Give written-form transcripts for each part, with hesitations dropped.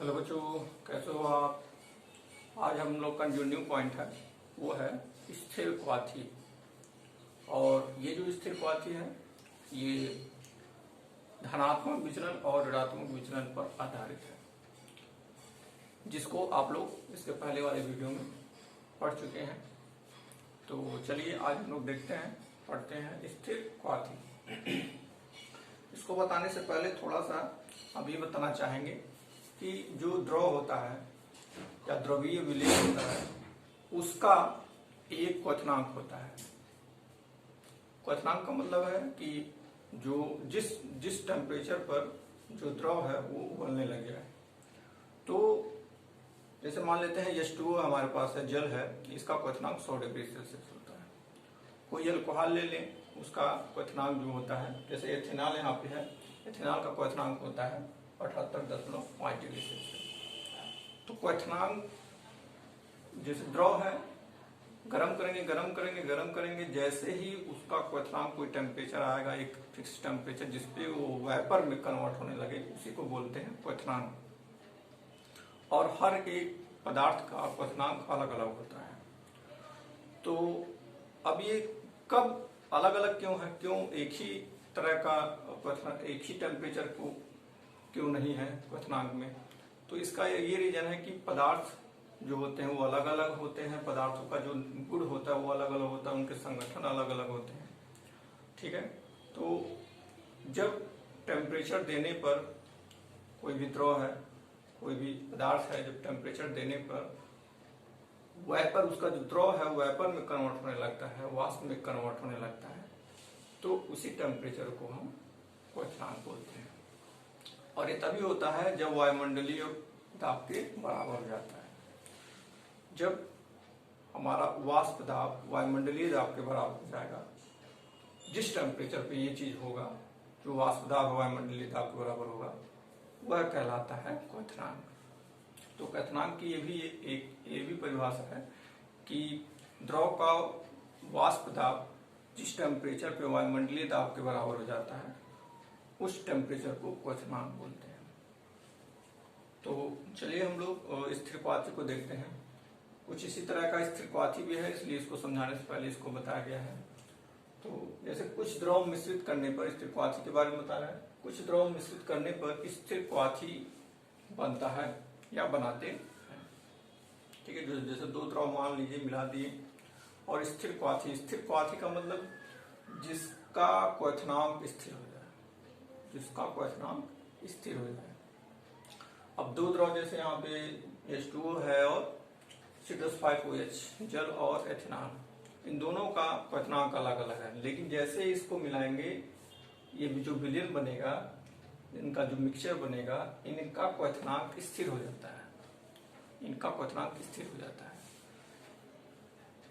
Hello बच्चों, कैसे हो आप। आज हम लोग का जो न्यू पॉइंट है वो है स्थिर क्वाथी। और ये जो स्थिर क्वाथी है ये धनात्मक विचलन और ऋणात्मक विचलन पर आधारित है, जिसको आप लोग इसके पहले वाले वीडियो में पढ़ चुके हैं। तो चलिए आज हम लोग देखते हैं, पढ़ते हैं स्थिर क्वाथी। इसको बताने से पहले थोड़ा सा अभी बताना चाहेंगे कि जो द्रव होता है या द्रवीय विलेय होता है उसका एक क्वथनांक होता है। क्वथनांक का मतलब है कि जो जिस टेम्परेचर पर जो द्रव है वो उबलने लग जाए। तो जैसे मान लेते हैं H2O हमारे पास है, जल है, इसका क्वथनांक 100 डिग्री सेल्सियस होता है। कोई अल्कोहल ले लें, उसका क्वथनांक जो होता है, जैसे एथेनॉल यहाँ पे है, एथेनॉल का क्वथनांक होता है 78.5 डिग्री सेल्सियस। तो क्वथनांक जैसे द्रव है, गरम करेंगे, जैसे ही उसका क्वथनांक कोई टेम्परेचर आएगा, एक फिक्स टेम्परेचर जिसपे वो वेपर में कन्वर्ट होने लगे, उसी को बोलते हैं क्वथनांक। और हर एक पदार्थ का क्वथनांक अलग अलग होता है। तो अब ये कब अलग अलग क्यों है, क्यों एक ही तरह का क्वथनांक, एक ही टेम्परेचर को क्यों नहीं है क्वथनांक में। तो इसका ये रीजन है कि पदार्थ जो होते हैं वो अलग अलग होते हैं, पदार्थों का जो गुण होता है वो अलग अलग होता है, उनके संगठन अलग अलग होते हैं। ठीक है। तो जब टेम्परेचर देने पर कोई भी द्रव है, कोई भी पदार्थ है, जब टेम्परेचर देने पर वेपर, उसका जो द्रव है वेपर में कन्वर्ट होने लगता है, वाष्प में कन्वर्ट होने लगता है, तो उसी टेम्परेचर को हम क्वथनांक बोलते हैं। और ये तभी होता है जब वायुमंडलीय दाब के बराबर हो जाता है। जब हमारा वाष्प दाब वायुमंडलीय दाब के बराबर हो जाएगा, जिस टेम्परेचर पे ये चीज होगा, जो वाष्प दाब वायुमंडलीय दाब के बराबर होगा, वह कहलाता है क्वथनांक। तो क्वथनांक की ये भी परिभाषा है कि द्रव का वाष्प दाब जिस टेम्परेचर पे वायुमंडलीय दाब के बराबर हो जाता है, उस टेम्परेचर को क्वथनांक बोलते हैं। तो चलिए हम लोग स्थिर क्वाथी को देखते हैं। कुछ इसी तरह का स्थिर क्वाथी भी है, इसलिए इसको समझाने से पहले इसको बताया गया है। तो जैसे कुछ द्रव मिश्रित करने पर, स्थिर क्वाथी के बारे में बता रहा है, कुछ द्रव मिश्रित करने पर स्थिर क्वाथी बनता है या बनाते हैं। ठीक है। जैसे दो द्रव मान लीजिए मिला दिए और स्थिर क्वाथी का मतलब जिसका क्वथनांक स्थिर हो जाए, जिसका क्वथनांक स्थिर हो जाए। अब दो द्रव जैसे यहाँ पे H2O है और C2H5OH, जल और एथेनॉल, इन दोनों का क्वथनांक अलग अलग है, लेकिन जैसे इसको मिलाएंगे, ये जो विलयन बनेगा, इनका जो मिक्सचर बनेगा, इनका क्वथनांक स्थिर हो जाता है, इनका क्वथनांक स्थिर हो जाता है।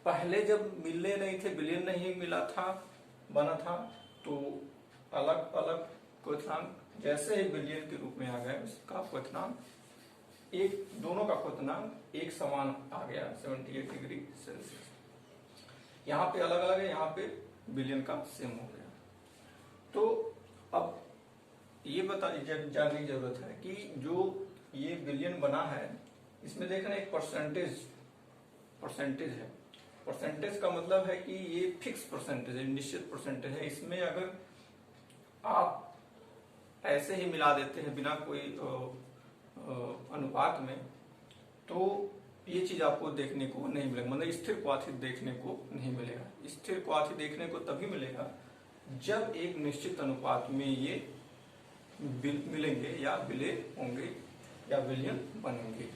पहले जब मिलने नहीं थे, विलयन नहीं मिला था, बना था, तो अलग अलग क्वथनांक, जैसे ही विलयन के रूप में आ गए, उसका क्वथनांक दोनों का क्वथनांक एक समान आ गया, 78 डिग्री सेल्सियस। यहाँ पे अलग अलग है, यहाँ पे विलयन का सेम हो गया। तो अब ये जानने की जरूरत है कि जो ये विलयन बना है, इसमें देखना एक परसेंटेज है। परसेंटेज का मतलब है कि ये फिक्स परसेंटेज है, निश्चित परसेंटेज है। इसमें अगर आप ऐसे ही मिला देते हैं बिना कोई अनुपात में, तो ये चीज आपको देखने को नहीं मिलेगा, मतलब स्थिर क्वाथी देखने को नहीं मिलेगा। स्थिर क्वाथी देखने को तभी मिलेगा जब एक निश्चित अनुपात में ये मिलेंगे या विलय होंगे या विलयन बनेंगे।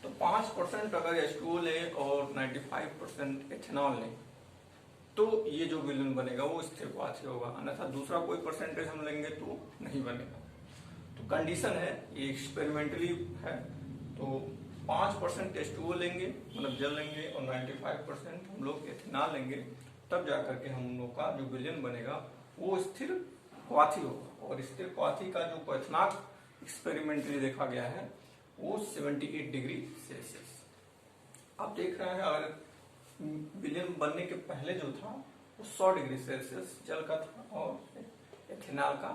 तो 5% अगर H2O ले और 95% एथेनॉल ले, तो ये जो विलयन बनेगा वो स्थिर क्वाथी होगा, अन्यथा दूसरा कोई परसेंटेज हम लेंगे तो नहीं बनेगा। तो कंडीशन है, ये एक्सपेरिमेंटली है। तो 5% H2O लेंगे, मतलब जल लेंगे, और 95% हम लोग एथेनॉल लेंगे, तब जाकर के हम लोग का जो विलयन बनेगा वो स्थिर क्वाथी होगा। और स्थिर क्वाथी का जो क्वथनांक एक्सपेरिमेंटली देखा गया है वो 78 डिग्री सेल्सियस। आप देख रहे हैं, अगर विलयन बनने के पहले जो था वो 100 डिग्री सेल्सियस जल का था और एथेनॉल का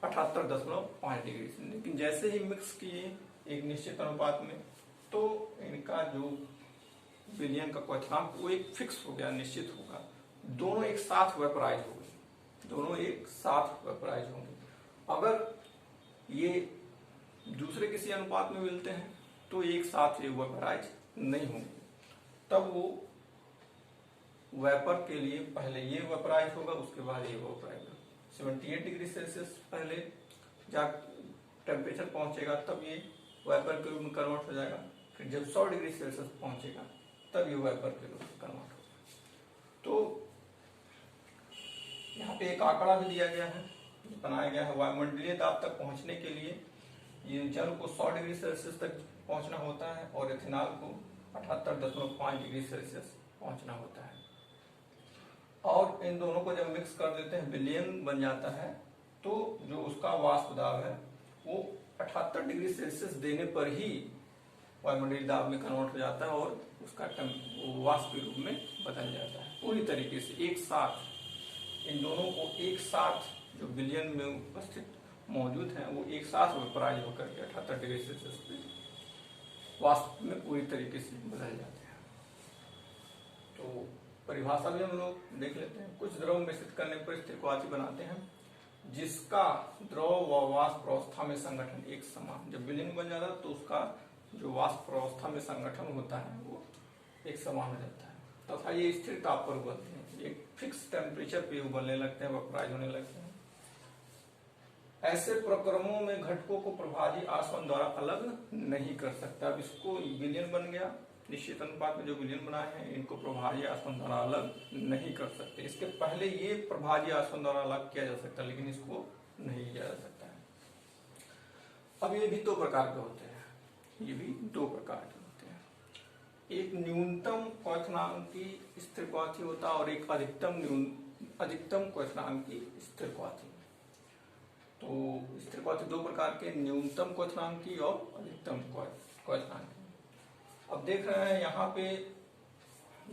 78.5 डिग्री से। लेकिन जैसे ही मिक्स किए एक निश्चित अनुपात में, तो इनका जो विलयन का क्वथनांक वो एक फिक्स हो गया, निश्चित होगा। दोनों एक साथ वेपराइज हो गए, दोनों एक साथ वेपराइज होंगे। अगर ये दूसरे किसी अनुपात में मिलते हैं तो एक साथ ये वेपराइज नहीं होंगे। तब वो वेपर के लिए पहले ये वेपराइज होगा, उसके बाद ये वेपराइज होगा। 78 डिग्री सेल्सियस पहले जब टेम्परेचर पहुंचेगा तब ये वेपर के रूप में कन्वर्ट हो जाएगा। फिर जब 100 डिग्री सेल्सियस पहुंचेगा तब ये वेपर के रूप में कन्वर्ट होगा। तो यहाँ पे एक आंकड़ा भी दिया गया है, बनाया गया है। वायुमंडलीय दाब तक पहुंचने के लिए ये जल को 100 डिग्री सेल्सियस तक पहुंचना होता है और इथेनॉल को 78.5 डिग्री सेल्सियस पहुंचना होता है। और इन दोनों को जब मिक्स कर देते हैं, विलयन बन जाता है, तो जो उसका वाष्प दाब है वो 78 डिग्री सेल्सियस देने पर ही वायुमंडलीय दाब में कन्वर्ट हो जाता है और उसका वाष्प के रूप में बदल जाता है। पूरी तरीके से एक साथ इन दोनों को एक साथ जो विलयन में उपस्थित मौजूद हैं वो एक साथ वेपराइज होकर के 78 डिग्री सेल्सियस पे वाष्प में पूरी तरीके से बदल जाते हैं। तो परिभाषा भी हम लोग देख लेते हैं। कुछ द्रव मिश्रित करने पर स्थिर क्वाथी बनाते हैं जिसका द्रव व वाष्प अवस्था में संगठन एक समान। जब विलयन बन जाता है तो उसका जो वाष्प अवस्था में संगठन होता है वो एक समान हो जाता है तथा ये स्थिर ताप पर उबलते हैं। एक फिक्स टेम्परेचर पे उबलने लगते हैं, वेपराइज होने लगते हैं। ऐसे प्रक्रमों में घटकों को प्रभाजी आसवन द्वारा अलग नहीं कर सकता। अब इसको विलयन बन गया, निश्चित अनुपात में जो विलयन बनाए हैं इनको प्रभाजी आसवन द्वारा अलग नहीं कर सकते। इसके पहले ये प्रभाजी आसवन द्वारा अलग किया जा सकता, लेकिन इसको नहीं किया जा सकता है। अब ये भी दो प्रकार के होते हैं, ये भी दो प्रकार के होते हैं। एक न्यूनतम क्वथनांकी स्थिर क्वाथी होता है और एक अधिकतम क्वथनांकी स्थिर क्वाथी। तो स्थिर क्वाथी दो प्रकार के, न्यूनतम क्वथनांकी और अधिकतम क्वथनांकी। अब देख रहे हैं यहाँ पे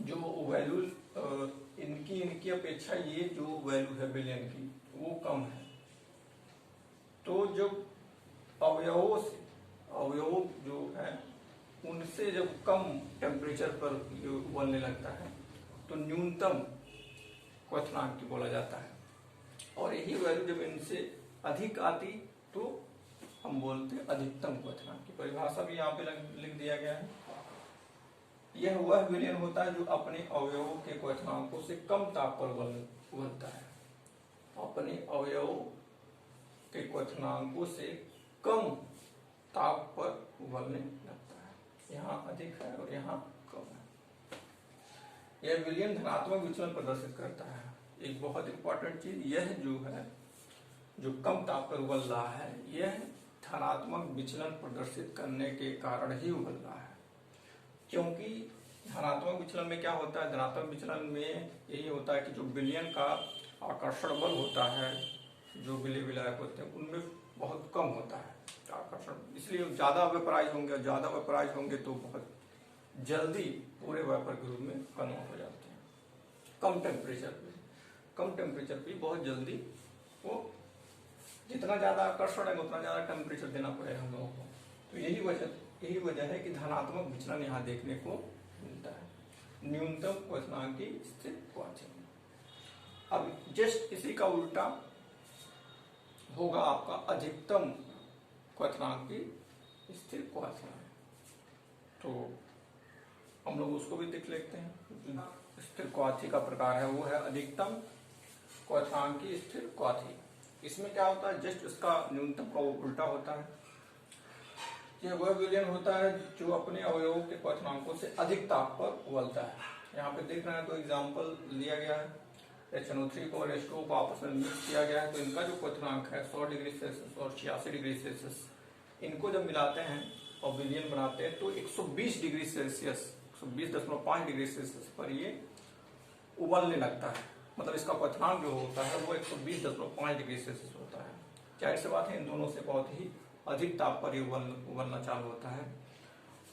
जो वैल्यू इनकी अपेक्षा ये जो वैल्यू है विलयन की वो कम है। तो जब अवयव जो है उनसे जब कम टेम्परेचर पर जो उबलने लगता है तो न्यूनतम क्वथनांकी बोला जाता है। और यही वैल्यू जब इनसे अधिक आती तो हम बोलते हैं अधिकतम क्वथनांकी। परिभाषा भी यहाँ पे लिख दिया गया है। यह वह विलयन होता है जो अपने अवयवों के क्वथनांकों से कम ताप पर उबलता है। अपने अवयवों के क्वथनांकों से कम ताप पर उबलने लगता है। यहाँ अधिक है और यहाँ कम है। यह विलयन धनात्मक विचलन प्रदर्शित करता है। एक बहुत इंपॉर्टेंट चीज यह जो है, जो कम ताप पर उबल रहा है, यह धनात्मक विचलन प्रदर्शित करने के कारण ही उबल रहा है। क्योंकि धनात्मक विचलन में क्या होता है, धनात्मक विचलन में यही होता है कि जो विलयन का आकर्षण बल होता है, जो विलय विलायक होते हैं उनमें बहुत कम होता है आकर्षण, इसलिए ज्यादा वेपराइज होंगे और ज्यादा वेपराइज होंगे तो बहुत जल्दी पूरे वेपर के रूप में कन्वर्ट हो जाते हैं। कम टेम्परेचर पे बहुत जल्दी वो, जितना ज्यादा आकर्षण है उतना ज्यादा टेम्परेचर देना पड़ेगा हम लोगों को। तो यही वजह है कि धनात्मक विचलन यहाँ देखने को मिलता है। न्यूनतम क्वथनांकी स्थिर क्वाथी। अब जस्ट इसी का उल्टा होगा आपका अधिकतम क्वथनांकी स्थिर क्वाथी। तो हम लोग उसको भी देख लेते हैं। स्थिर क्वाथी का प्रकार है वो है अधिकतम क्वथनांकी स्थिर क्वाथी। इसमें क्या होता है, जस्ट इसका न्यूनतम का उल्टा होता है। यह वह विलयन होता है जो अपने अवयवों के क्वथनांकों से अधिक ताप पर उबलता है। यहाँ पे देख रहे हैं तो एग्जाम्पल लिया गया है, HNO3 को और H2O को आपस में मिक्स किया गया है। तो इनका जो क्वथनांक है 100 डिग्री सेल्सियस और 86 डिग्री सेल्सियस, इनको जब मिलाते हैं और विलयन बनाते हैं तो 120 डिग्री सेल्सियस 120.5 डिग्री सेल्सियस पर ये उबलने लगता है। मतलब इसका क्वथनांक जो होता है वो 120.5 डिग्री सेल्सियस होता है। जाहिर सी बात है इन दोनों से बहुत ही अधिक ताप पर उबलना चालू होता है।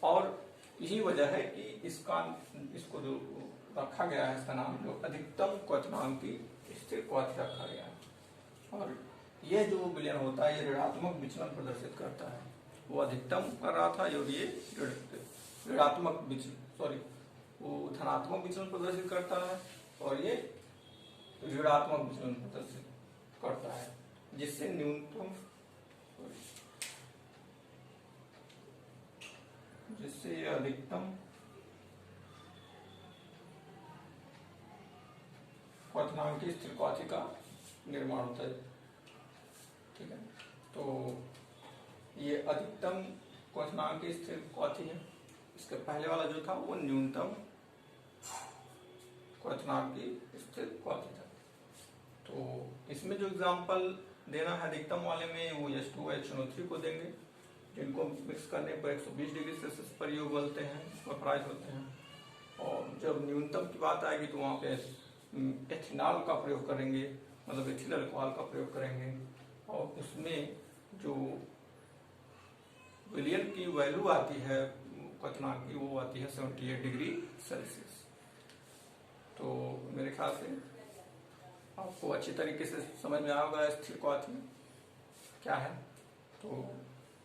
और यही वजह है कि इसको जो रखा गया है, इसका नाम जो अधिकतम क्वथनांकी स्थिर क्वाथी रखा गया है। और यह जो विलयन होता है ये ऋणात्मक विचलन प्रदर्शित करता है। वो अधिकतम कर रहा था और ये ऋणात्मक विचलन, सॉरी, वो धनात्मक विचलन प्रदर्शित करता है और ये ऋणात्मक विचलन प्रदर्शित करता है, जिससे न्यूनतम, जिससे ये अधिकतम क्वथनांकीय स्थिर क्वाथी का निर्माण होता है। ठीक है, तो ये अधिकतम क्वथनांकीय स्थिर क्वाथी है। इसके पहले वाला जो था वो न्यूनतम क्वथनांकीय स्थिर क्वाथी था। तो इसमें जो एग्जांपल देना है अधिकतम वाले में, वो H2H3 को देंगे, जिनको मिक्स करने पर 120 डिग्री सेल्सियस पर ये उबलते हैं, वेपराइज होते हैं। और जब न्यूनतम की बात आएगी तो वहाँ पे एथिनॉल का प्रयोग करेंगे, मतलब एथिल अल्कोहल का प्रयोग करेंगे, और उसमें जो विलियन की वैल्यू आती है क्वथनांक की, वो आती है 78 डिग्री सेल्सियस। तो मेरे ख्याल से आपको अच्छी तरीके से समझ में आ होगा स्थिर क्वाथी क्या है। तो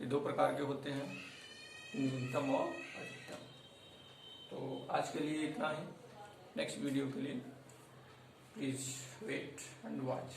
ये दो प्रकार के होते हैं, न्यूनतम और अधिकतम। तो आज के लिए इतना ही। नेक्स्ट वीडियो के लिए प्लीज वेट एंड वॉच।